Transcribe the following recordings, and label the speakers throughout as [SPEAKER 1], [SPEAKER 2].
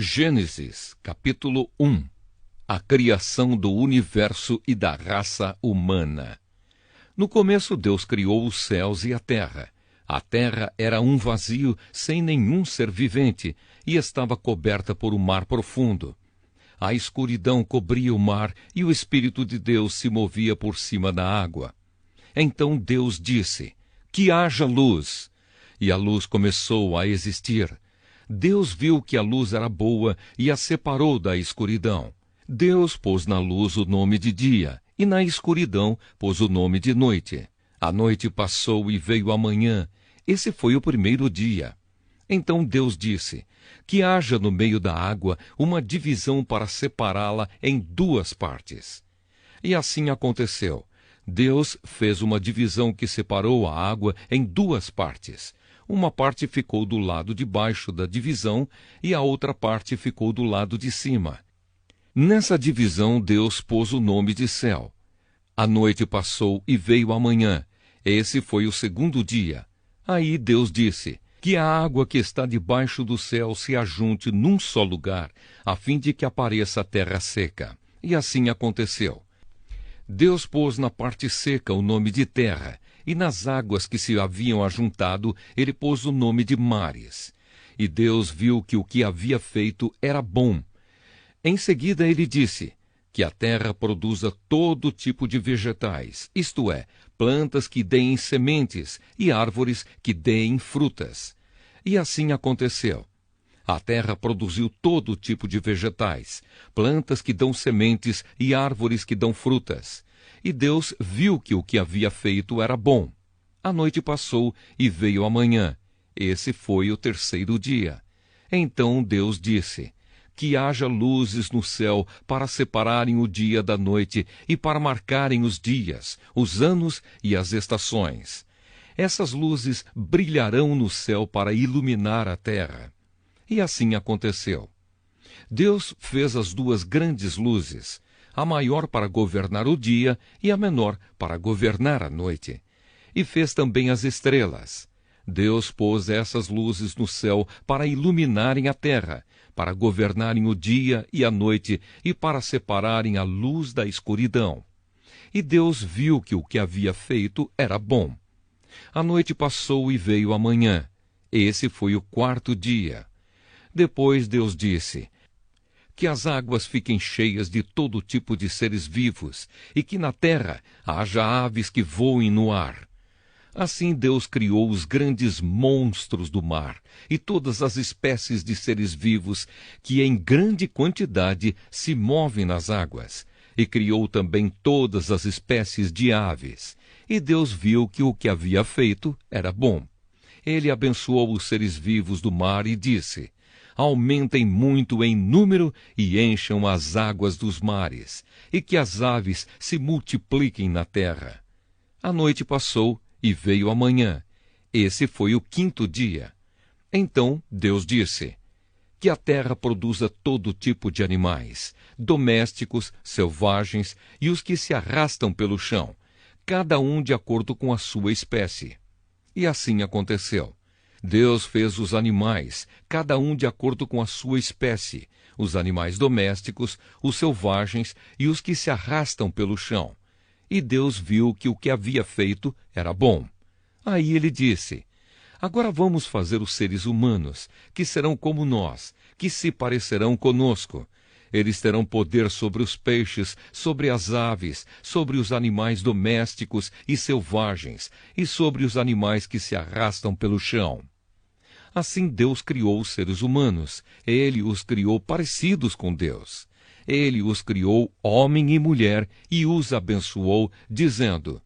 [SPEAKER 1] Gênesis, capítulo 1. A criação do universo e da raça humana. No começo, Deus criou os céus e a terra. A terra era um vazio, sem nenhum ser vivente, e estava coberta por um mar profundo. A escuridão cobria o mar, e o Espírito de Deus se movia por cima da água. Então Deus disse: "Que haja luz." E a luz começou a existir. Deus viu que a luz era boa e a separou da escuridão. Deus pôs na luz o nome de dia, e na escuridão pôs o nome de noite. A noite passou e veio a manhã. Esse foi o primeiro dia. Então Deus disse: "Que haja no meio da água uma divisão para separá-la em duas partes." E assim aconteceu. Deus fez uma divisão que separou a água em duas partes. Uma parte ficou do lado de baixo da divisão e a outra parte ficou do lado de cima. Nessa divisão, Deus pôs o nome de céu. A noite passou e veio a manhã. Esse foi o segundo dia. Aí Deus disse: "Que a água que está debaixo do céu se ajunte num só lugar, a fim de que apareça a terra seca." E assim aconteceu. Deus pôs na parte seca o nome de terra, e nas águas que se haviam ajuntado, ele pôs o nome de mares. E Deus viu que o que havia feito era bom. Em seguida ele disse: "Que a terra produza todo tipo de vegetais, isto é, plantas que deem sementes e árvores que deem frutas." E assim aconteceu. A terra produziu todo tipo de vegetais, plantas que dão sementes e árvores que dão frutas. E Deus viu que o que havia feito era bom. A noite passou e veio a manhã. Esse foi o terceiro dia. Então Deus disse: "Que haja luzes no céu para separarem o dia da noite e para marcarem os dias, os anos e as estações. Essas luzes brilharão no céu para iluminar a terra." E assim aconteceu. Deus fez as duas grandes luzes, a maior para governar o dia e a menor para governar a noite. E fez também as estrelas. Deus pôs essas luzes no céu para iluminarem a terra, para governarem o dia e a noite e para separarem a luz da escuridão. E Deus viu que o que havia feito era bom. A noite passou e veio a manhã. Esse foi o quarto dia. Depois Deus disse: "Que as águas fiquem cheias de todo tipo de seres vivos, e que na terra haja aves que voem no ar." Assim Deus criou os grandes monstros do mar, e todas as espécies de seres vivos que em grande quantidade se movem nas águas, e criou também todas as espécies de aves. E Deus viu que o que havia feito era bom. Ele abençoou os seres vivos do mar e disse: "Aumentem muito em número e encham as águas dos mares, e que as aves se multipliquem na terra." A noite passou e veio a manhã. Esse foi o quinto dia. Então Deus disse: "Que a terra produza todo tipo de animais, domésticos, selvagens e os que se arrastam pelo chão, cada um de acordo com a sua espécie." E assim aconteceu. Deus fez os animais, cada um de acordo com a sua espécie, os animais domésticos, os selvagens e os que se arrastam pelo chão. E Deus viu que o que havia feito era bom. Aí ele disse: "Agora vamos fazer os seres humanos, que serão como nós, que se parecerão conosco. Eles terão poder sobre os peixes, sobre as aves, sobre os animais domésticos e selvagens, e sobre os animais que se arrastam pelo chão." Assim Deus criou os seres humanos. Ele os criou parecidos com Deus. Ele os criou homem e mulher e os abençoou, dizendo: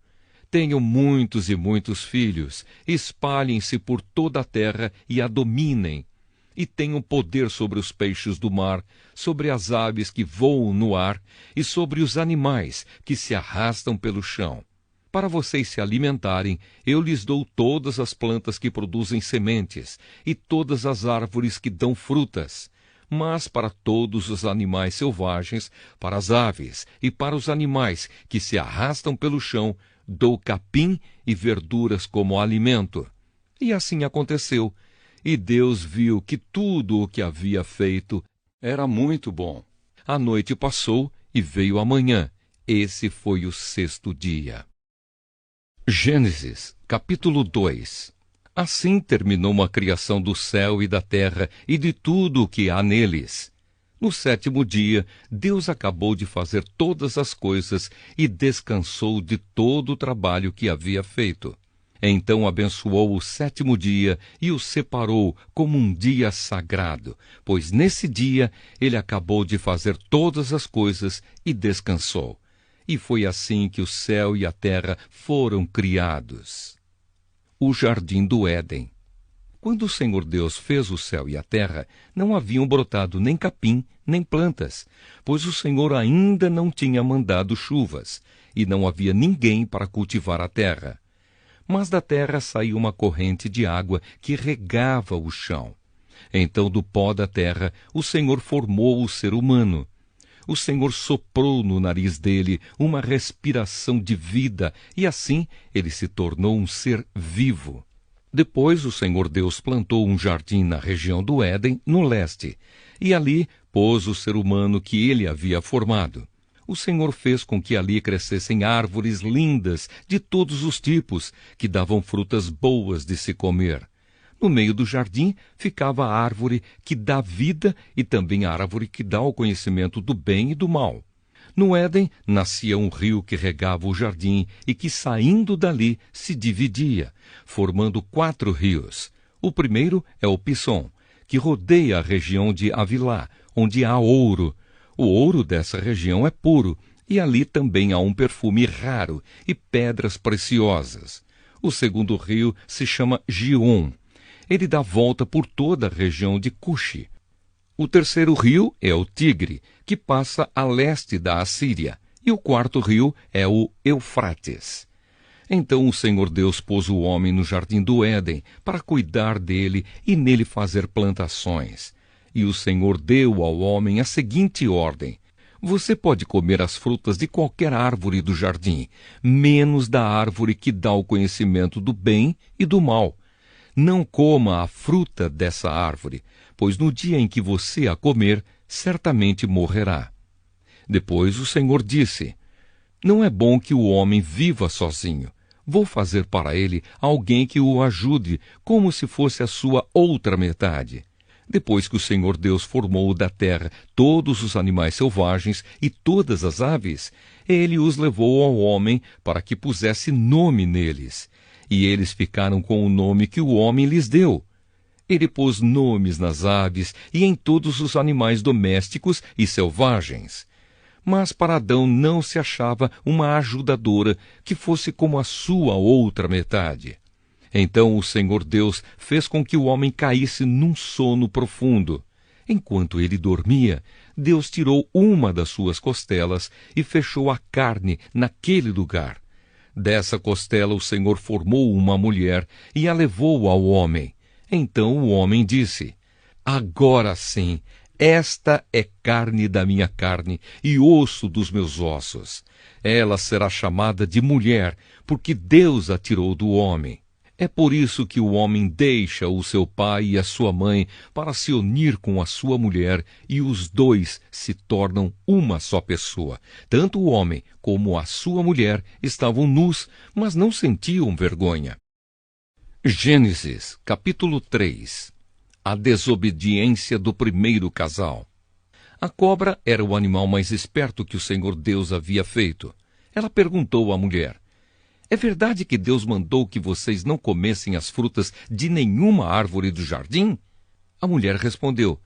[SPEAKER 1] "Tenham muitos e muitos filhos, espalhem-se por toda a terra e a dominem. E tenham poder sobre os peixes do mar, sobre as aves que voam no ar e sobre os animais que se arrastam pelo chão. Para vocês se alimentarem, eu lhes dou todas as plantas que produzem sementes e todas as árvores que dão frutas. Mas para todos os animais selvagens, para as aves e para os animais que se arrastam pelo chão, dou capim e verduras como alimento." E assim aconteceu. E Deus viu que tudo o que havia feito Era muito bom. A noite passou e veio a manhã. Esse foi o sexto dia. Gênesis, capítulo 2. Assim terminou a criação do céu e da terra e de tudo o que há neles. No sétimo dia, Deus acabou de fazer todas as coisas e descansou de todo o trabalho que havia feito. Então abençoou o sétimo dia e o separou como um dia sagrado, pois nesse dia ele acabou de fazer todas as coisas e descansou. E foi assim que o céu e a terra foram criados. O jardim do Éden. Quando o Senhor Deus fez o céu e a terra, não haviam brotado nem capim, nem plantas, pois o Senhor ainda não tinha mandado chuvas, e não havia ninguém para cultivar a terra. Mas da terra saiu uma corrente de água que regava o chão. Então do pó da terra o Senhor formou o ser humano. O Senhor soprou no nariz dele uma respiração de vida, e assim ele se tornou um ser vivo. Depois o Senhor Deus plantou um jardim na região do Éden, no leste, e ali pôs o ser humano que ele havia formado. O Senhor fez com que ali crescessem árvores lindas de todos os tipos, que davam frutas boas de se comer. No meio do jardim ficava a árvore que dá vida e também a árvore que dá o conhecimento do bem e do mal. No Éden nascia um rio que regava o jardim e que, saindo dali, se dividia, formando 4 rios. O primeiro é o Pisson, que rodeia a região de Avilá, onde há ouro. O ouro dessa região é puro, e ali também há um perfume raro e pedras preciosas. O segundo rio se chama Gion. Ele dá volta por toda a região de Cuxi. O terceiro rio é o Tigre, que passa a leste da Assíria, e o quarto rio é o Eufrates. Então o Senhor Deus pôs o homem no jardim do Éden para cuidar dele e nele fazer plantações. E o Senhor deu ao homem a seguinte ordem: você pode comer as frutas de qualquer árvore do jardim, menos da árvore que dá o conhecimento do bem e do mal. Não coma a fruta dessa árvore, pois no dia em que você a comer, certamente morrerá. Depois o Senhor disse: não é bom que o homem viva sozinho. Vou fazer para ele alguém que o ajude, como se fosse a sua outra metade. Depois que o Senhor Deus formou da terra todos os animais selvagens e todas as aves, ele os levou ao homem para que pusesse nome neles. E eles ficaram com o nome que o homem lhes deu. Ele pôs nomes nas aves e em todos os animais domésticos e selvagens. Mas para Adão não se achava uma ajudadora que fosse como a sua outra metade. Então o Senhor Deus fez com que o homem caísse num sono profundo. Enquanto ele dormia, Deus tirou uma das suas costelas e fechou a carne naquele lugar. Dessa costela o Senhor formou uma mulher e a levou ao homem. Então o homem disse: agora sim, esta é carne da minha carne e osso dos meus ossos. Ela será chamada de mulher, porque Deus a tirou do homem. É por isso que o homem deixa o seu pai e a sua mãe para se unir com a sua mulher, e os dois se tornam uma só pessoa. Tanto o homem como a sua mulher estavam nus, mas não sentiam vergonha. Gênesis, capítulo 3. A desobediência do primeiro casal. A cobra era o animal mais esperto que o Senhor Deus havia feito. Ela perguntou à mulher: é verdade que Deus mandou que vocês não comessem as frutas de nenhuma árvore do jardim? A mulher respondeu: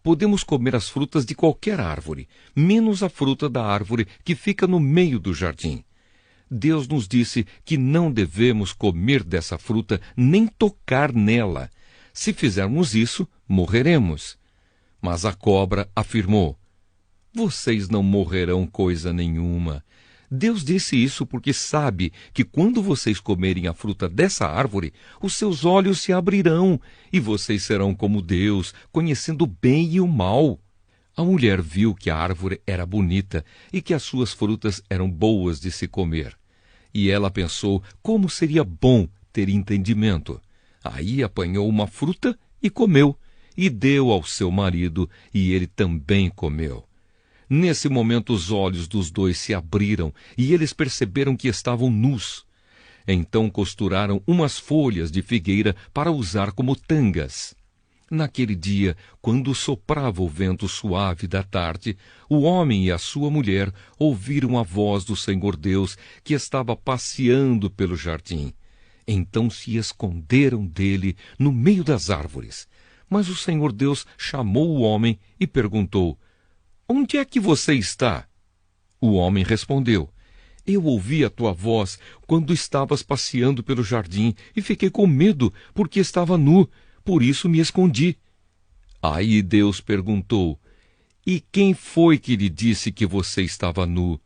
[SPEAKER 1] podemos comer as frutas de qualquer árvore, menos a fruta da árvore que fica no meio do jardim. Deus nos disse que não devemos comer dessa fruta nem tocar nela. Se fizermos isso, morreremos. Mas a cobra afirmou: vocês não morrerão coisa nenhuma. Deus disse isso porque sabe que quando vocês comerem a fruta dessa árvore, os seus olhos se abrirão e vocês serão como Deus, conhecendo o bem e o mal. A mulher viu que a árvore era bonita e que as suas frutas eram boas de se comer. E ela pensou como seria bom ter entendimento. Aí apanhou uma fruta e comeu, e deu ao seu marido, e ele também comeu. Nesse momento os olhos dos dois se abriram, e eles perceberam que estavam nus. Então costuraram umas folhas de figueira para usar como tangas. Naquele dia, quando soprava o vento suave da tarde, o homem e a sua mulher ouviram a voz do Senhor Deus, que estava passeando pelo jardim. Então se esconderam dele no meio das árvores. Mas o Senhor Deus chamou o homem e perguntou: "Onde é que você está?" O homem respondeu: "Eu ouvi a tua voz quando estavas passeando pelo jardim e fiquei com medo porque estava nu, por isso me escondi." Aí Deus perguntou: "E quem foi que lhe disse que você estava nu?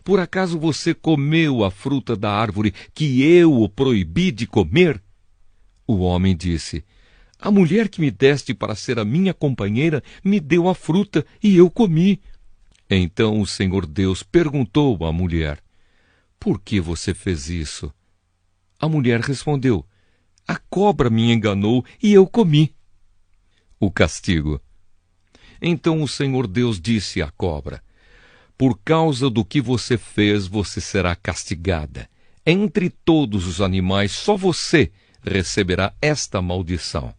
[SPEAKER 1] Por acaso você comeu a fruta da árvore que eu o proibi de comer?" O homem disse: "A mulher que me deste para ser a minha companheira me deu a fruta e eu comi." Então o Senhor Deus perguntou à mulher: "Por que você fez isso?" A mulher respondeu: "A cobra me enganou e eu comi." O castigo. Então o Senhor Deus disse à cobra: "Por causa do que você fez, você será castigada. Entre todos os animais, só você receberá esta maldição.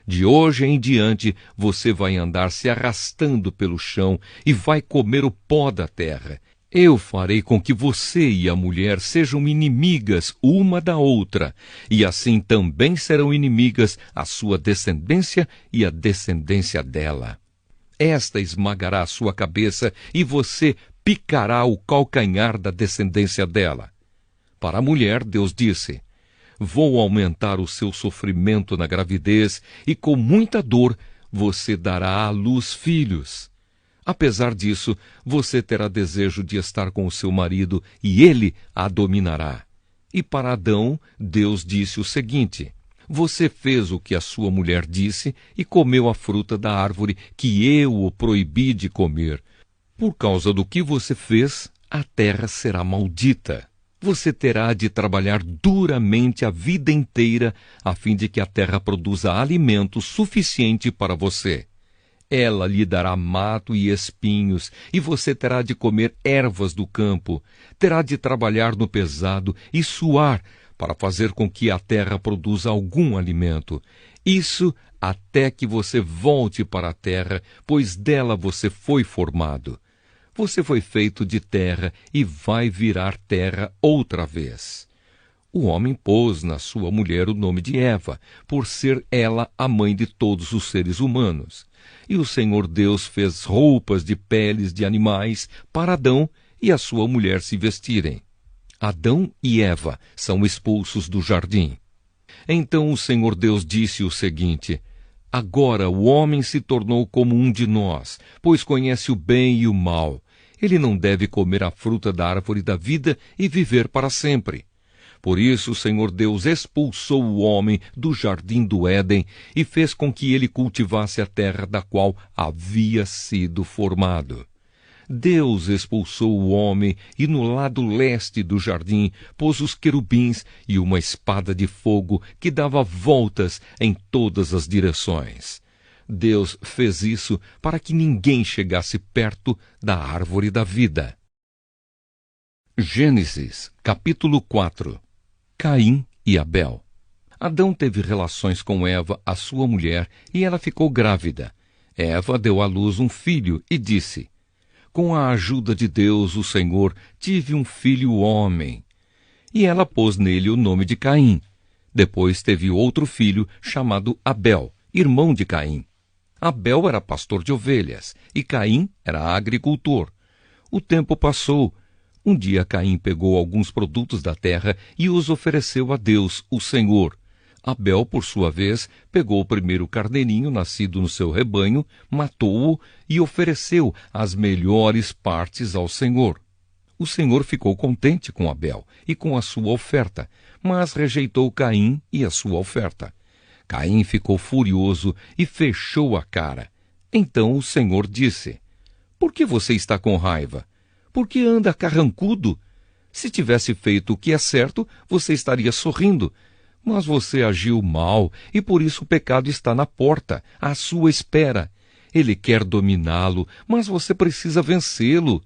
[SPEAKER 1] De hoje em diante, você vai andar se arrastando pelo chão e vai comer o pó da terra. Eu farei com que você e a mulher sejam inimigas uma da outra, e assim também serão inimigas a sua descendência e a descendência dela. Esta esmagará a sua cabeça e você picará o calcanhar da descendência dela." Para a mulher, Deus disse: "Vou aumentar o seu sofrimento na gravidez e com muita dor você dará à luz filhos. Apesar disso, você terá desejo de estar com o seu marido e ele a dominará." E para Adão, Deus disse o seguinte: "Você fez o que a sua mulher disse e comeu a fruta da árvore que eu o proibi de comer. Por causa do que você fez, a terra será maldita. Você terá de trabalhar duramente a vida inteira, a fim de que a terra produza alimento suficiente para você. Ela lhe dará mato e espinhos, e você terá de comer ervas do campo. Terá de trabalhar no pesado e suar, para fazer com que a terra produza algum alimento. Isso até que você volte para a terra, pois dela você foi formado. Você foi feito de terra e vai virar terra outra vez." O homem pôs na sua mulher o nome de Eva, por ser ela a mãe de todos os seres humanos. E o Senhor Deus fez roupas de peles de animais para Adão e a sua mulher se vestirem. Adão e Eva são expulsos do jardim. Então o Senhor Deus disse o seguinte: "Agora o homem se tornou como um de nós, pois conhece o bem e o mal. Ele não deve comer a fruta da árvore da vida e viver para sempre." Por isso o Senhor Deus expulsou o homem do jardim do Éden e fez com que ele cultivasse a terra da qual havia sido formado. Deus expulsou o homem e no lado leste do jardim pôs os querubins e uma espada de fogo que dava voltas em todas as direções. Deus fez isso para que ninguém chegasse perto da árvore da vida. Gênesis, capítulo 4. Caim e Abel. Adão teve relações com Eva, a sua mulher, e ela ficou grávida. Eva deu à luz um filho e disse: "Com a ajuda de Deus, o Senhor, tive um filho homem." E ela pôs nele o nome de Caim. Depois teve outro filho chamado Abel, irmão de Caim. Abel era pastor de ovelhas e Caim era agricultor. O tempo passou. Um dia Caim pegou alguns produtos da terra e os ofereceu a Deus, o Senhor. Abel, por sua vez, pegou o primeiro carneirinho nascido no seu rebanho, matou-o e ofereceu as melhores partes ao Senhor. O Senhor ficou contente com Abel e com a sua oferta, mas rejeitou Caim e a sua oferta. Caim ficou furioso e fechou a cara. Então o Senhor disse: "Por que você está com raiva? Por que anda carrancudo? Se tivesse feito o que é certo, você estaria sorrindo. Mas você agiu mal, e por isso o pecado está na porta, à sua espera. Ele quer dominá-lo, mas você precisa vencê-lo.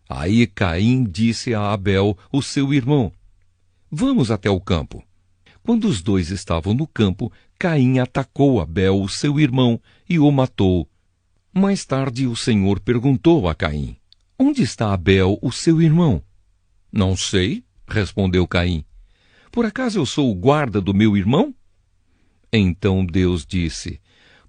[SPEAKER 1] Aí Caim disse a Abel, o seu irmão: Vamos até o campo. Quando os dois estavam no campo, Caim atacou Abel, o seu irmão, e o matou. Mais tarde o Senhor perguntou a Caim: Onde está Abel, o seu irmão? Não sei, respondeu Caim. Por acaso eu sou o guarda do meu irmão? Então Deus disse: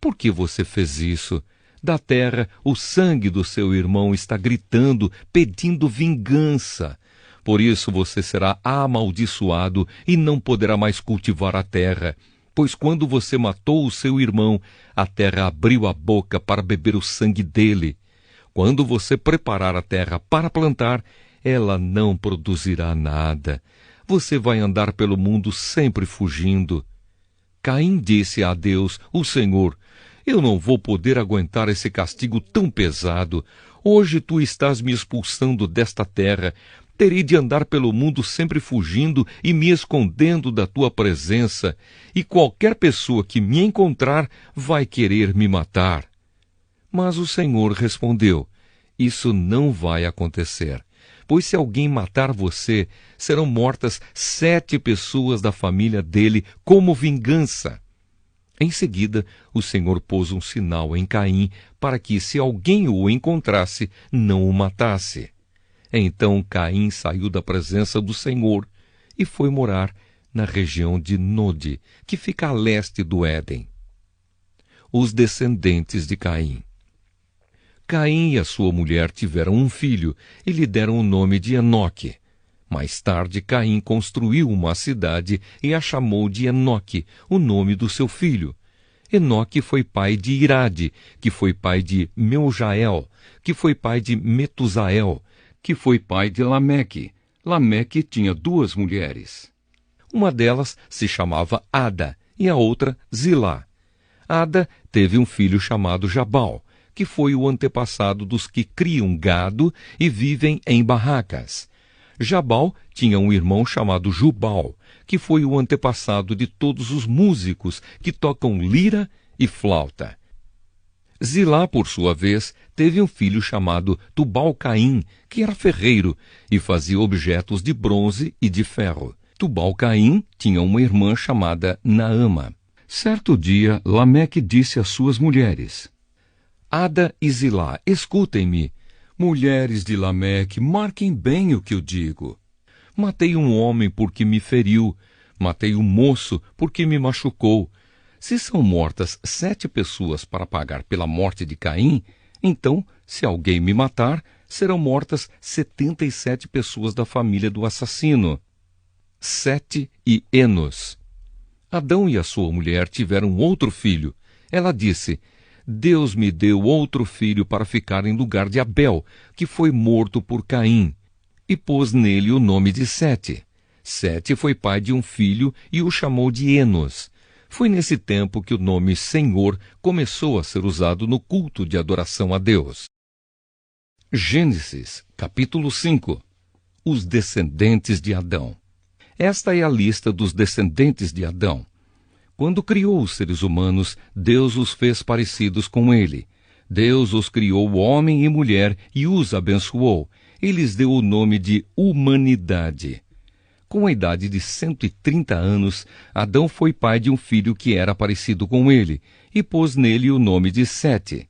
[SPEAKER 1] Por que você fez isso? Da terra o sangue do seu irmão está gritando, pedindo vingança. Por isso você será amaldiçoado e não poderá mais cultivar a terra. Pois quando você matou o seu irmão, a terra abriu a boca para beber o sangue dele. Quando você preparar a terra para plantar, ela não produzirá nada. Você vai andar pelo mundo sempre fugindo. Caim disse a Deus, o Senhor: Eu não vou poder aguentar esse castigo tão pesado. Hoje tu estás me expulsando desta terra. Terei de andar pelo mundo sempre fugindo e me escondendo da tua presença, e qualquer pessoa que me encontrar vai querer me matar. Mas o Senhor respondeu: Isso não vai acontecer, pois se alguém matar você, serão mortas 7 pessoas da família dele como vingança. Em seguida, o Senhor pôs um sinal em Caim para que, se alguém o encontrasse, não o matasse. Então Caim saiu da presença do Senhor e foi morar na região de Nod, que fica a leste do Éden. Os descendentes de Caim. Caim e a sua mulher tiveram um filho e lhe deram o nome de Enoque. Mais tarde, Caim construiu uma cidade e a chamou de Enoque, o nome do seu filho. Enoque foi pai de Irade, que foi pai de Meujael, que foi pai de Metusael, que foi pai de Lameque. Lameque tinha 2 mulheres. Uma delas se chamava Ada e a outra Zilá. Ada teve um filho chamado Jabal, que foi o antepassado dos que criam gado e vivem em barracas. Jabal tinha um irmão chamado Jubal, que foi o antepassado de todos os músicos que tocam lira e flauta. Zilá, por sua vez, teve um filho chamado Tubal-Caim, que era ferreiro e fazia objetos de bronze e de ferro. Tubal-Caim tinha uma irmã chamada Naama. Certo dia, Lameque disse às suas mulheres: Ada e Zilá, escutem-me. Mulheres de Lameque, marquem bem o que eu digo. Matei um homem porque me feriu, matei um moço porque me machucou. Se são mortas 7 pessoas para pagar pela morte de Caim, então, se alguém me matar, serão mortas 77 pessoas da família do assassino. Sete e Enos. Adão e a sua mulher tiveram outro filho. Ela disse: Deus me deu outro filho para ficar em lugar de Abel, que foi morto por Caim, e pôs nele o nome de Sete. Sete foi pai de um filho e o chamou de Enos. Foi nesse tempo que o nome Senhor começou a ser usado no culto de adoração a Deus. Gênesis, capítulo 5. Os descendentes de Adão. Esta é a lista dos descendentes de Adão. Quando criou os seres humanos, Deus os fez parecidos com ele. Deus os criou homem e mulher e os abençoou. E lhes deu o nome de humanidade. Com a idade de 130 anos, Adão foi pai de um filho que era parecido com ele, e pôs nele o nome de Sete.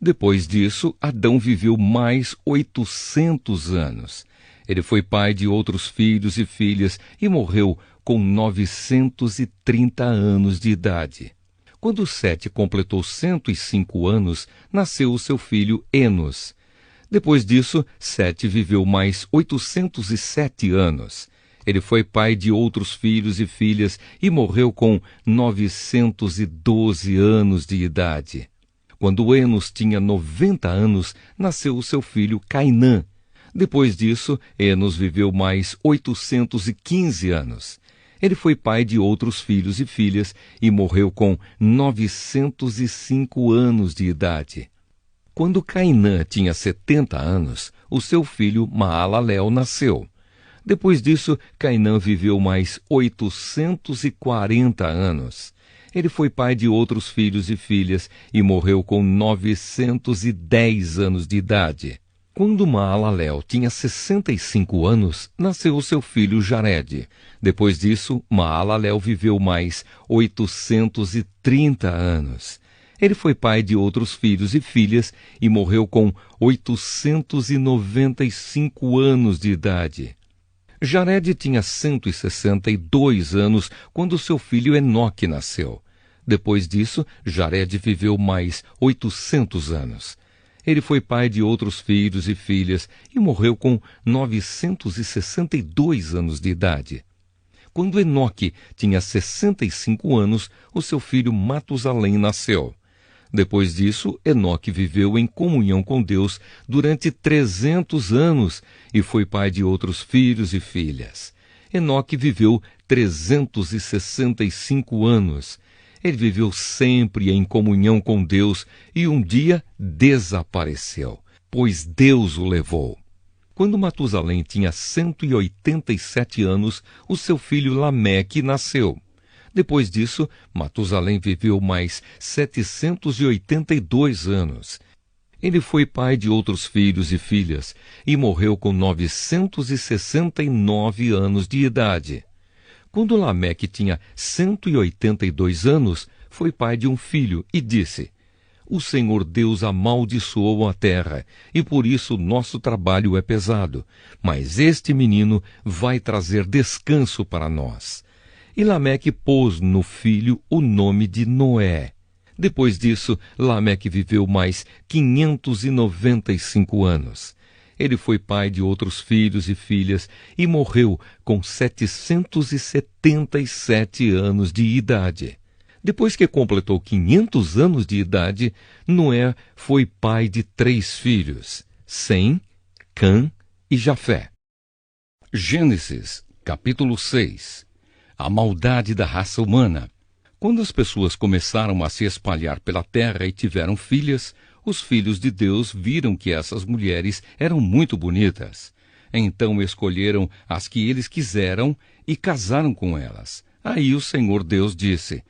[SPEAKER 1] Depois disso, Adão viveu mais 800 anos. Ele foi pai de outros filhos e filhas e morreu com 930 anos de idade. Quando Sete completou 105 anos, nasceu o seu filho Enos. Depois disso, Sete viveu mais 807 anos. Ele foi pai de outros filhos e filhas e morreu com 912 anos de idade. Quando Enos tinha 90 anos, nasceu o seu filho Cainã. Depois disso, Enos viveu mais 815 anos. Ele foi pai de outros filhos e filhas e morreu com 905 anos de idade. Quando Cainã tinha 70 anos, o seu filho Maalalel nasceu. Depois disso, Cainã viveu mais 840 anos. Ele foi pai de outros filhos e filhas e morreu com 910 anos de idade. Quando Maalalel tinha 65 anos, nasceu seu filho Jared. Depois disso, Maalalel viveu mais 830 anos. Ele foi pai de outros filhos e filhas e morreu com 895 anos de idade. Jared tinha 162 anos quando seu filho Enoque nasceu. Depois disso, Jared viveu mais 800 anos. Ele foi pai de outros filhos e filhas e morreu com 962 anos de idade. Quando Enoque tinha 65 anos, o seu filho Matusalém nasceu. Depois disso, Enoque viveu em comunhão com Deus durante 300 anos e foi pai de outros filhos e filhas. Enoque viveu 365 anos. Ele viveu sempre em comunhão com Deus e um dia desapareceu, pois Deus o levou. Quando Matusalém tinha 187 anos, o seu filho Lameque nasceu. Depois disso, Matusalém viveu mais 782 anos. Ele foi pai de outros filhos e filhas e morreu com 969 anos de idade. Quando Lameque tinha 182 anos, foi pai de um filho e disse: O Senhor Deus amaldiçoou a terra, e por isso nosso trabalho é pesado. Mas este menino vai trazer descanso para nós. E Lameque pôs no filho o nome de Noé. Depois disso, Lameque viveu mais 595 anos. Ele foi pai de outros filhos e filhas e morreu com 777 anos de idade. Depois que completou 500 anos de idade, Noé foi pai de 3 filhos, Sem, Cã e Jafé. Gênesis, capítulo 6. A maldade da raça humana. Quando as pessoas começaram a se espalhar pela terra e tiveram filhas, os filhos de Deus viram que essas mulheres eram muito bonitas. Então escolheram as que eles quiseram e casaram com elas. Aí o Senhor Deus disse: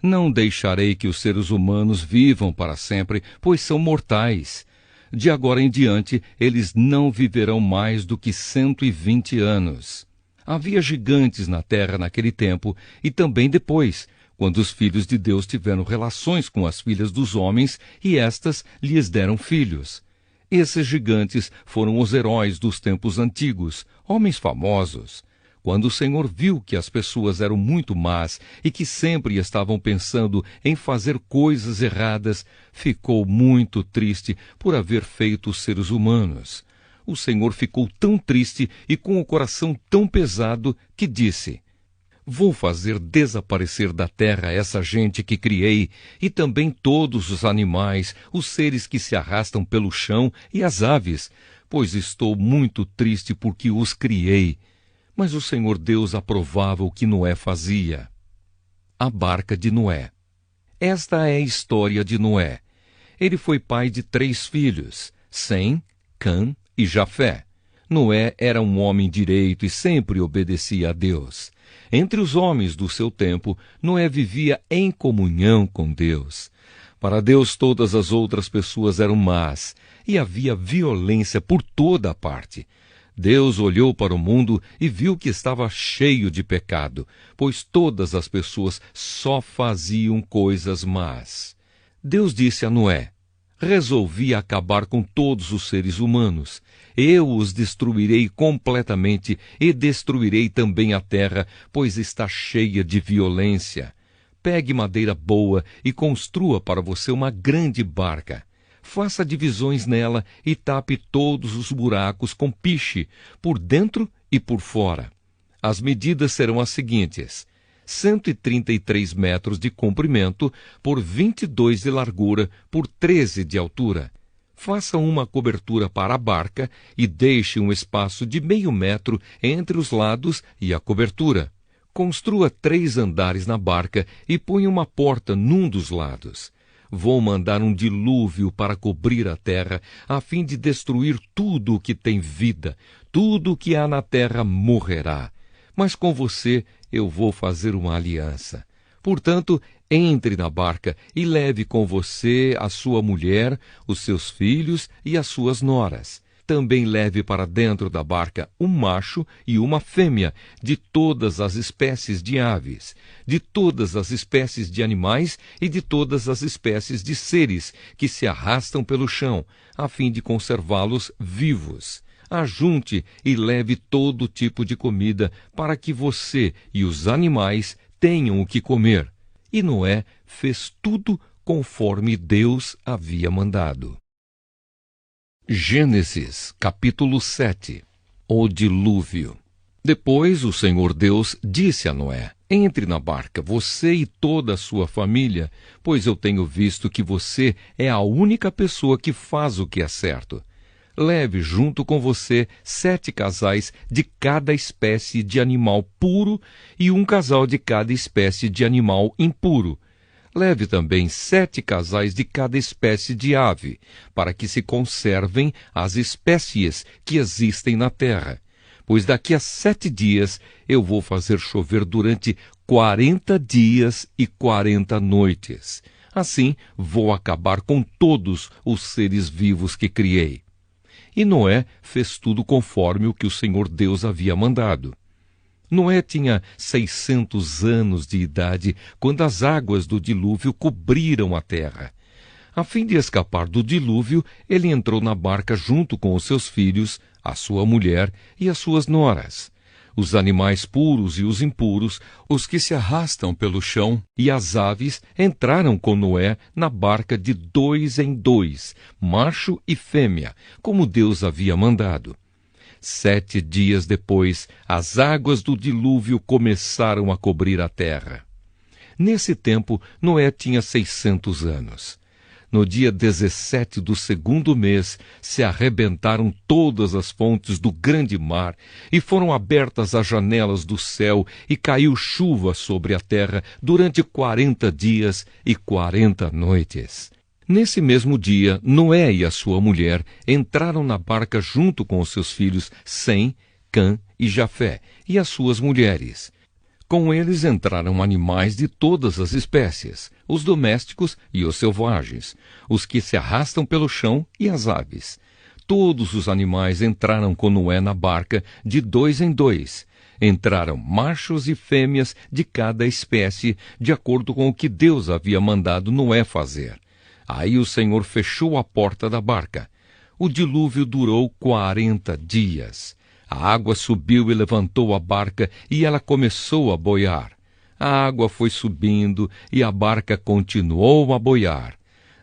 [SPEAKER 1] Não deixarei que os seres humanos vivam para sempre, pois são mortais. De agora em diante, eles não viverão mais do que 120 anos. Havia gigantes na terra naquele tempo e também depois, quando os filhos de Deus tiveram relações com as filhas dos homens e estas lhes deram filhos. Esses gigantes foram os heróis dos tempos antigos, homens famosos. Quando o Senhor viu que as pessoas eram muito más e que sempre estavam pensando em fazer coisas erradas, ficou muito triste por haver feito os seres humanos. O Senhor ficou tão triste e com o coração tão pesado que disse: Vou fazer desaparecer da terra essa gente que criei, e também todos os animais, os seres que se arrastam pelo chão e as aves, pois estou muito triste porque os criei. Mas o Senhor Deus aprovava o que Noé fazia. A barca de Noé. Esta é a história de Noé. Ele foi pai de 3 filhos, Sem, Cã e Jafé. Noé era um homem direito e sempre obedecia a Deus. Entre os homens do seu tempo, Noé vivia em comunhão com Deus. Para Deus, todas as outras pessoas eram más, e havia violência por toda a parte. Deus olhou para o mundo e viu que estava cheio de pecado, pois todas as pessoas só faziam coisas más. Deus disse a Noé: Resolvi acabar com todos os seres humanos. Eu os destruirei completamente e destruirei também a terra, pois está cheia de violência. Pegue madeira boa e construa para você uma grande barca. Faça divisões nela e tape todos os buracos com piche, por dentro e por fora. As medidas serão as seguintes: 133 metros de comprimento por 22 de largura por 13 de altura. Faça uma cobertura para a barca e deixe um espaço de meio metro entre os lados e a cobertura. Construa 3 andares na barca e ponha uma porta num dos lados. Vou mandar um dilúvio para cobrir a terra, a fim de destruir tudo o que tem vida. Tudo o que há na terra morrerá. Mas com você eu vou fazer uma aliança. Portanto, entre na barca e leve com você a sua mulher, os seus filhos e as suas noras. Também leve para dentro da barca um macho e uma fêmea de todas as espécies de aves, de todas as espécies de animais e de todas as espécies de seres que se arrastam pelo chão, a fim de conservá-los vivos. Ajunte e leve todo tipo de comida para que você e os animais tenham o que comer. E Noé fez tudo conforme Deus havia mandado. Gênesis, capítulo 7. O dilúvio. Depois o Senhor Deus disse a Noé: entre na barca, você e toda a sua família, pois eu tenho visto que você é a única pessoa que faz o que é certo. Leve junto com você 7 casais de cada espécie de animal puro e um casal de cada espécie de animal impuro. Leve também 7 casais de cada espécie de ave, para que se conservem as espécies que existem na terra. Pois daqui a 7 dias eu vou fazer chover durante 40 dias e 40 noites. Assim vou acabar com todos os seres vivos que criei. E Noé fez tudo conforme o que o Senhor Deus havia mandado. Noé tinha 600 anos de idade quando as águas do dilúvio cobriram a terra. A fim de escapar do dilúvio, ele entrou na barca junto com os seus filhos, a sua mulher e as suas noras. Os animais puros e os impuros, os que se arrastam pelo chão, e as aves entraram com Noé na barca de 2 em 2, macho e fêmea, como Deus havia mandado. 7 dias depois, as águas do dilúvio começaram a cobrir a terra. Nesse tempo, Noé tinha 600 anos. No dia 17 do 2º mês, se arrebentaram todas as fontes do grande mar, e foram abertas as janelas do céu, e caiu chuva sobre a terra durante 40 dias e 40 noites. Nesse mesmo dia, Noé e a sua mulher entraram na barca junto com os seus filhos Sem, Cã e Jafé, e as suas mulheres. Com eles entraram animais de todas as espécies, os domésticos e os selvagens, os que se arrastam pelo chão e as aves. Todos os animais entraram com Noé na barca de 2 em 2. Entraram machos e fêmeas de cada espécie, de acordo com o que Deus havia mandado Noé fazer. Aí o Senhor fechou a porta da barca. O dilúvio durou 40 dias. A água subiu e levantou a barca, e ela começou a boiar. A água foi subindo, e a barca continuou a boiar.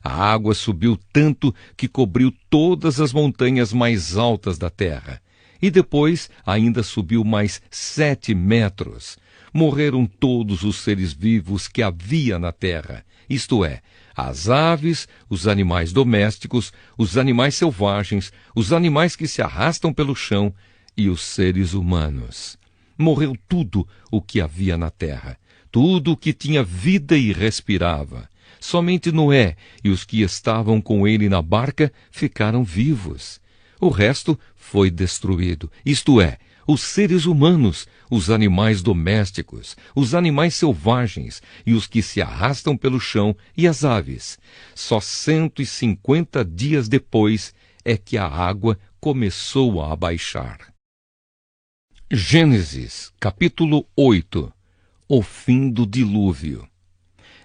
[SPEAKER 1] A água subiu tanto que cobriu todas as montanhas mais altas da terra. E depois ainda subiu mais 7 metros. Morreram todos os seres vivos que havia na terra, isto é, as aves, os animais domésticos, os animais selvagens, os animais que se arrastam pelo chão e os seres humanos. Morreu tudo o que havia na terra, tudo o que tinha vida e respirava. Somente Noé e os que estavam com ele na barca ficaram vivos. O resto foi destruído, isto é, os seres humanos, os animais domésticos, os animais selvagens e os que se arrastam pelo chão e as aves. Só 150 dias depois é que a água começou a abaixar. Gênesis, capítulo 8. O fim do dilúvio.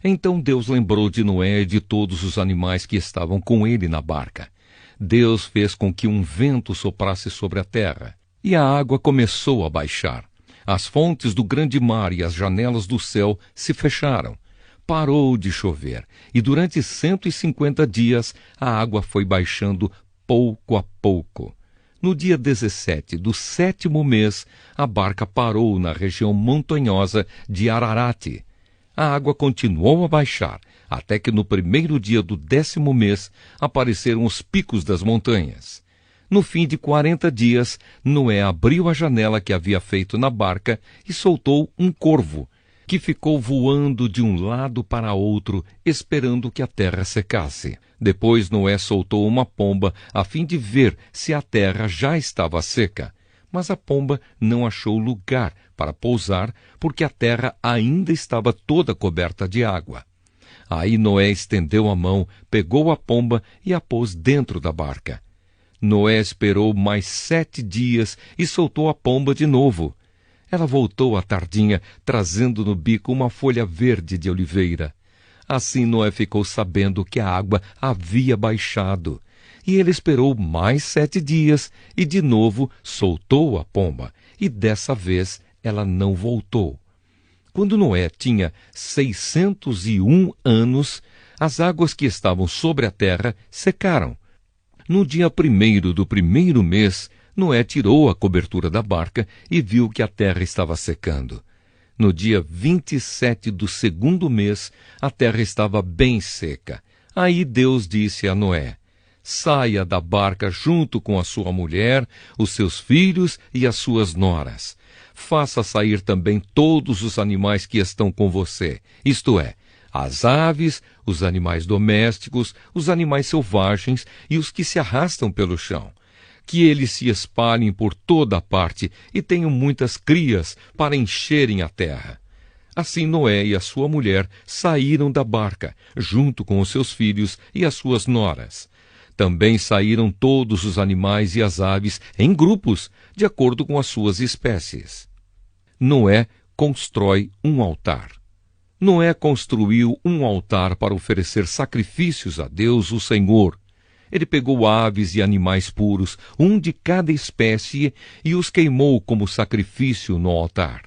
[SPEAKER 1] Então Deus lembrou de Noé e de todos os animais que estavam com ele na barca. Deus fez com que um vento soprasse sobre a terra, e a água começou a baixar. As fontes do grande mar e as janelas do céu se fecharam. Parou de chover, e durante 150 dias a água foi baixando pouco a pouco. No dia 17 do 7º mês, a barca parou na região montanhosa de Ararate. A água continuou a baixar, até que no 1º dia do 10º mês apareceram os picos das montanhas. No fim de 40 dias, Noé abriu a janela que havia feito na barca e soltou um corvo. que ficou voando de um lado para outro, esperando que a terra secasse. Depois Noé soltou uma pomba a fim de ver se a terra já estava seca. Mas a pomba não achou lugar para pousar, porque a terra ainda estava toda coberta de água. Aí Noé estendeu a mão, pegou a pomba e a pôs dentro da barca. Noé esperou mais 7 dias e soltou a pomba de novo. Ela voltou à tardinha, trazendo no bico uma folha verde de oliveira. Assim Noé ficou sabendo que a água havia baixado. E ele esperou mais 7 dias e de novo soltou a pomba. E dessa vez ela não voltou. Quando Noé tinha 601 anos, as águas que estavam sobre a terra secaram. No dia 1º do 1º mês, Noé tirou a cobertura da barca e viu que a terra estava secando. No dia 27 do 2º mês, a terra estava bem seca. Aí Deus disse a Noé: saia da barca junto com a sua mulher, os seus filhos e as suas noras. Faça sair também todos os animais que estão com você, isto é, as aves, os animais domésticos, os animais selvagens e os que se arrastam pelo chão. Que eles se espalhem por toda a parte e tenham muitas crias para encherem a terra. Assim Noé e a sua mulher saíram da barca, junto com os seus filhos e as suas noras. Também saíram todos os animais e as aves em grupos, de acordo com as suas espécies. Noé constrói um altar. Noé construiu um altar para oferecer sacrifícios a Deus, o Senhor. Ele pegou aves e animais puros, um de cada espécie, e os queimou como sacrifício no altar.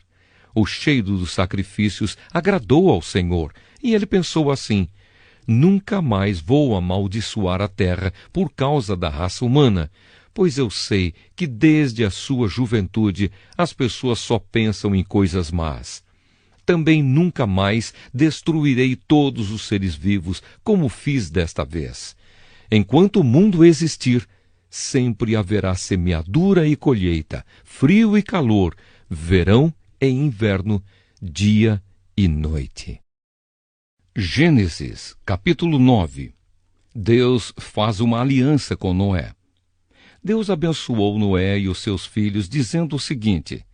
[SPEAKER 1] O cheiro dos sacrifícios agradou ao Senhor, e ele pensou assim: nunca mais vou amaldiçoar a terra por causa da raça humana, pois eu sei que desde a sua juventude as pessoas só pensam em coisas más. Também nunca mais destruirei todos os seres vivos, como fiz desta vez. Enquanto o mundo existir, sempre haverá semeadura e colheita, frio e calor, verão e inverno, dia e noite. Gênesis, capítulo 9. Deus faz uma aliança com Noé. Deus abençoou Noé e os seus filhos, dizendo o seguinte: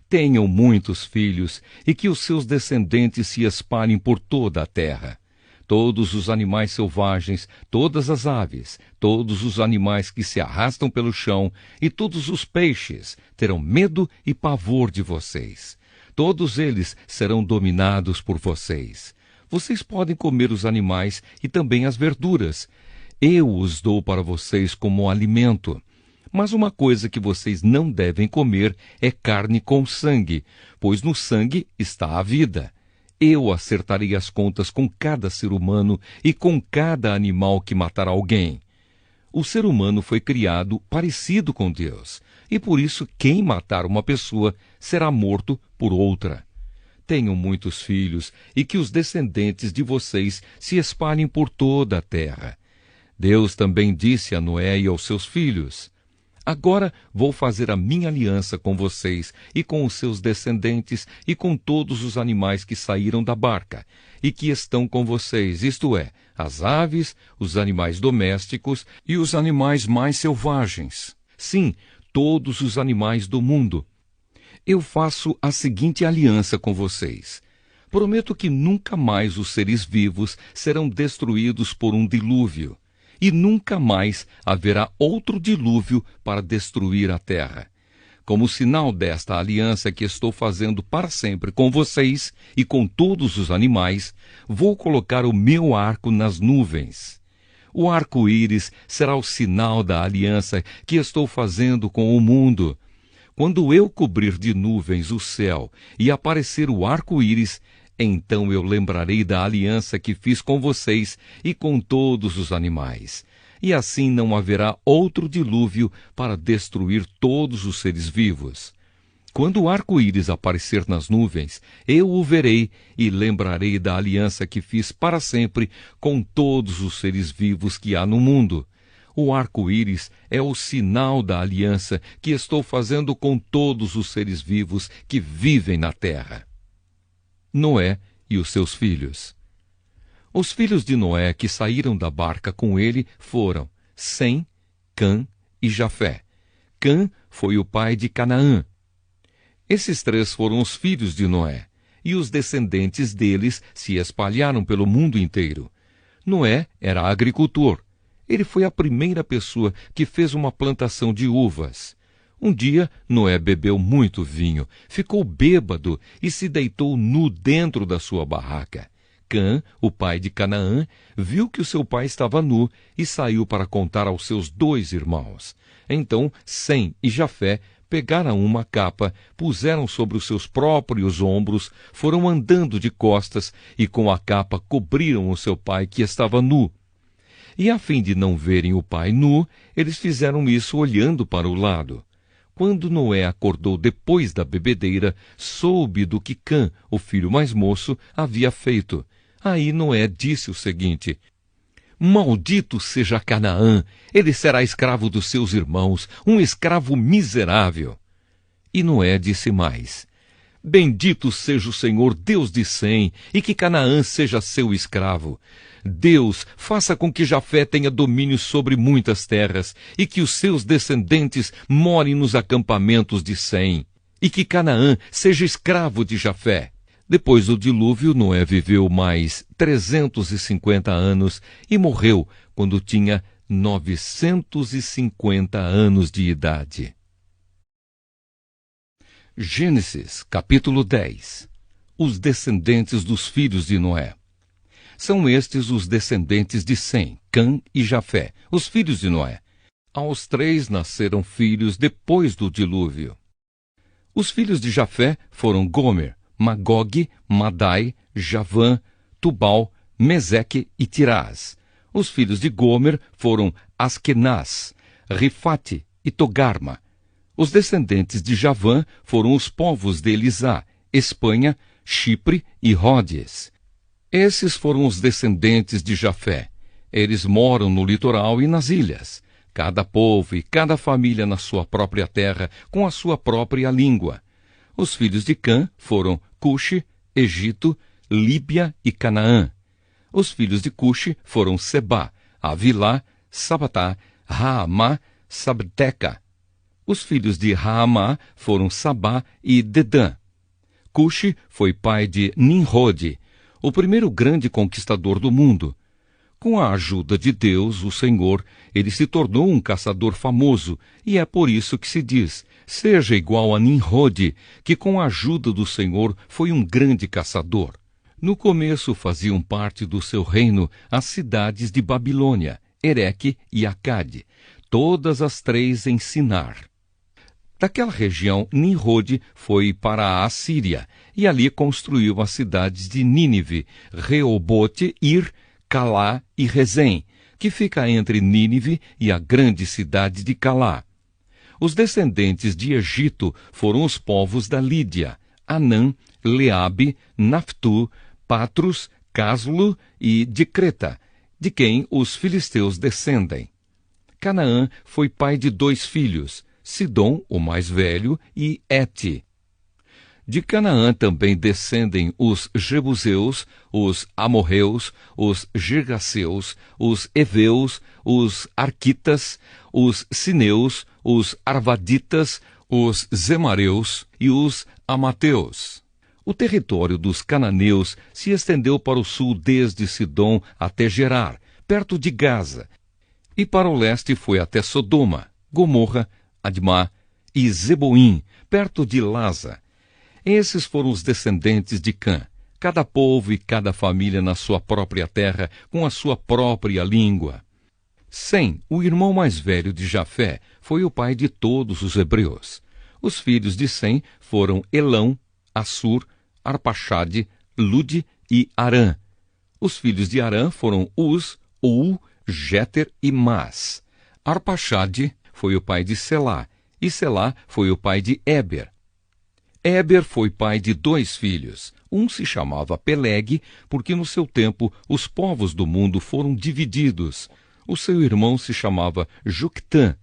[SPEAKER 1] tenham muitos filhos e que os seus descendentes se espalhem por toda a terra. Todos os animais selvagens, todas as aves, todos os animais que se arrastam pelo chão e todos os peixes terão medo e pavor de vocês. Todos eles serão dominados por vocês. Vocês podem comer os animais e também as verduras. Eu os dou para vocês como alimento. Mas uma coisa que vocês não devem comer é carne com sangue, pois no sangue está a vida. Eu acertarei as contas com cada ser humano e com cada animal que matar alguém. O ser humano foi criado parecido com Deus, e por isso quem matar uma pessoa será morto por outra. Tenham muitos filhos e que os descendentes de vocês se espalhem por toda a terra. Deus também disse a Noé e aos seus filhos: agora vou fazer a minha aliança com vocês e com os seus descendentes e com todos os animais que saíram da barca e que estão com vocês, isto é, as aves, os animais domésticos e os animais mais selvagens. Sim, todos os animais do mundo. Eu faço a seguinte aliança com vocês. Prometo que nunca mais os seres vivos serão destruídos por um dilúvio. E nunca mais haverá outro dilúvio para destruir a terra. Como sinal desta aliança que estou fazendo para sempre com vocês e com todos os animais, vou colocar o meu arco nas nuvens. O arco-íris será o sinal da aliança que estou fazendo com o mundo. Quando eu cobrir de nuvens o céu e aparecer o arco-íris, então eu lembrarei da aliança que fiz com vocês e com todos os animais. E assim não haverá outro dilúvio para destruir todos os seres vivos. Quando o arco-íris aparecer nas nuvens, eu o verei e lembrarei da aliança que fiz para sempre com todos os seres vivos que há no mundo. O arco-íris é o sinal da aliança que estou fazendo com todos os seres vivos que vivem na terra. Noé e os seus filhos. Os filhos de Noé que saíram da barca com ele foram Sem, Cã e Jafé. Cã foi o pai de Canaã. Esses três foram os filhos de Noé, e os descendentes deles se espalharam pelo mundo inteiro. Noé era agricultor. Ele foi a primeira pessoa que fez uma plantação de uvas. Um dia, Noé bebeu muito vinho, ficou bêbado e se deitou nu dentro da sua barraca. Cã, o pai de Canaã, viu que o seu pai estava nu e saiu para contar aos seus 2 irmãos. Então, Sem e Jafé pegaram uma capa, puseram sobre os seus próprios ombros, foram andando de costas e com a capa cobriram o seu pai que estava nu. E a fim de não verem o pai nu, eles fizeram isso olhando para o lado. Quando Noé acordou depois da bebedeira, soube do que Cã, o filho mais moço, havia feito. Aí Noé disse o seguinte: Maldito seja Canaã, ele será escravo dos seus irmãos, um escravo miserável. E Noé disse mais: Bendito seja o Senhor, Deus de Sem, e que Canaã seja seu escravo. Deus faça com que Jafé tenha domínio sobre muitas terras, e que os seus descendentes morem nos acampamentos de Sem, e que Canaã seja escravo de Jafé. Depois do dilúvio, Noé viveu mais 350 anos e morreu quando tinha 950 anos de idade. Gênesis, capítulo 10. Os descendentes dos filhos de Noé. São estes os descendentes de Sem, Cã e Jafé, os filhos de Noé. Aos 3 nasceram filhos depois do dilúvio. Os filhos de Jafé foram Gomer, Magog, Madai, Javã, Tubal, Meseque e Tirás. Os filhos de Gomer foram Askenaz, Rifate e Togarma. Os descendentes de Javã foram os povos de Elisá, Espanha, Chipre e Rhodes. Esses foram os descendentes de Jafé. Eles moram no litoral e nas ilhas, cada povo e cada família na sua própria terra, com a sua própria língua. Os filhos de Cã foram Cuxi, Egito, Líbia e Canaã. Os filhos de Cuxi foram Sebá, Avilá, Sabatá, Raamá, Sabteca. Os filhos de Raamá foram Sabá e Dedã. Cuxi foi pai de Nimrode, o primeiro grande conquistador do mundo. Com a ajuda de Deus, o Senhor, ele se tornou um caçador famoso, e é por isso que se diz: seja igual a Nimrode, que com a ajuda do Senhor foi um grande caçador. No começo faziam parte do seu reino as cidades de Babilônia, Ereque e Acade, todas as 3 em Sinar. Daquela região, Nimrode foi para a Assíria, e ali construiu as cidades de Nínive, Reobote, Ir, Calá e Rezém, que fica entre Nínive e a grande cidade de Calá. Os descendentes de Egito foram os povos da Lídia, Anã, Leabe, Naftu, Patrus, Caslu e de Creta, de quem os filisteus descendem. Canaã foi pai de 2 filhos, Sidom, o mais velho, e Ete. De Canaã também descendem os Jebuseus, os Amorreus, os Girgaceus, os Eveus, os Arquitas, os Sineus, os Arvaditas, os Zemareus e os Amateus. O território dos cananeus se estendeu para o sul desde Sidom até Gerar, perto de Gaza, e para o leste foi até Sodoma, Gomorra, Admá e Zeboim, perto de Lasa. Esses foram os descendentes de Cã, cada povo e cada família na sua própria terra, com a sua própria língua. Sem, o irmão mais velho de Jafé, foi o pai de todos os hebreus. Os filhos de Sem foram Elão, Assur, Arpaxade, Lude e Arã. Os filhos de Arã foram Uz, Ul, Jéter e Mas. Arpaxade foi o pai de Selá, e Selá foi o pai de Éber. Éber foi pai de 2 filhos. Um se chamava Peleg, porque no seu tempo os povos do mundo foram divididos. O seu irmão se chamava Juctã.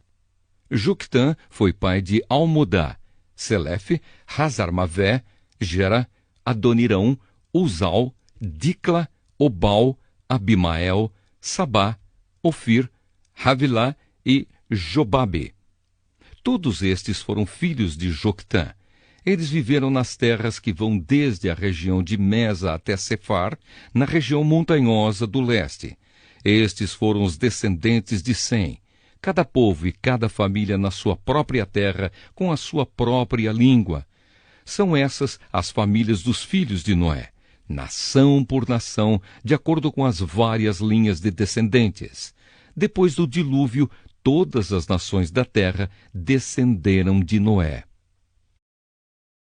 [SPEAKER 1] Juctã foi pai de Almodá, Selefe, Hazarmavé, Gera, Adonirão, Uzal, Dicla, Obal, Abimael, Sabá, Ofir, Havilá e Jobabe. Todos estes foram filhos de Joctã. Eles viveram nas terras que vão desde a região de Mesa até Sefar, na região montanhosa do leste. Estes foram os descendentes de Sem, cada povo e cada família na sua própria terra, com a sua própria língua. São essas as famílias dos filhos de Noé, nação por nação, de acordo com as várias linhas de descendentes. Depois do dilúvio, todas as nações da terra descenderam de Noé.